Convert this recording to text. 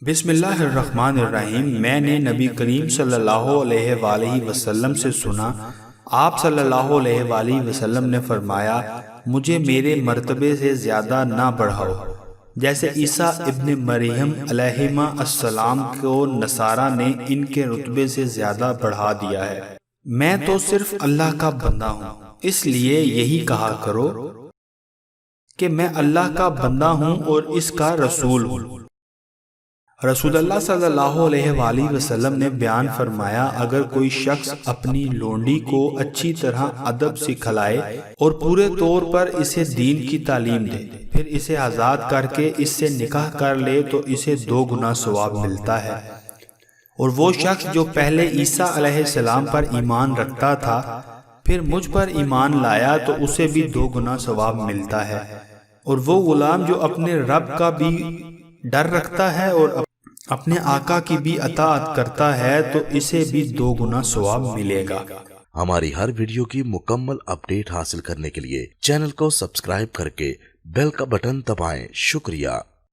بسم اللہ الرحمن الرحیم۔ میں نے نبی کریم صلی اللہ علیہ وآلہ وسلم سے سنا، آپ صلی اللہ علیہ وآلہ وسلم نے فرمایا، مجھے میرے مرتبے سے زیادہ نہ بڑھاؤ، جیسے عیسیٰ ابن مریم علیہما السلام کو نصارہ نے ان کے رتبے سے زیادہ بڑھا دیا ہے۔ میں تو صرف اللہ کا بندہ ہوں، اس لیے یہی کہا کرو کہ میں اللہ کا بندہ ہوں اور اس کا رسول ہوں۔ رسول اللہ صلی اللہ علیہ وآلہ وسلم نے بیان فرمایا، اگر کوئی شخص اپنی لونڈی کو اچھی طرح ادب سکھلائے اور پورے طور پر اسے دین کی تعلیم دے، پھر اسے آزاد کر کے اس سے نکاح کر لے تو اسے 2 گنا ثواب ملتا ہے۔ اور وہ شخص جو پہلے عیسیٰ علیہ السلام پر ایمان رکھتا تھا پھر مجھ پر ایمان لایا تو اسے بھی 2 گنا ثواب ملتا ہے۔ اور وہ غلام جو اپنے رب کا بھی ڈر رکھتا ہے اور اپنے آقا کی بھی اطاعت کرتا ہے تو اسے بھی 2 گنا ثواب ملے گا۔ ہماری ہر ویڈیو کی مکمل اپڈیٹ حاصل کرنے کے لیے چینل کو سبسکرائب کر کے بیل کا بٹن دبائیں۔ شکریہ۔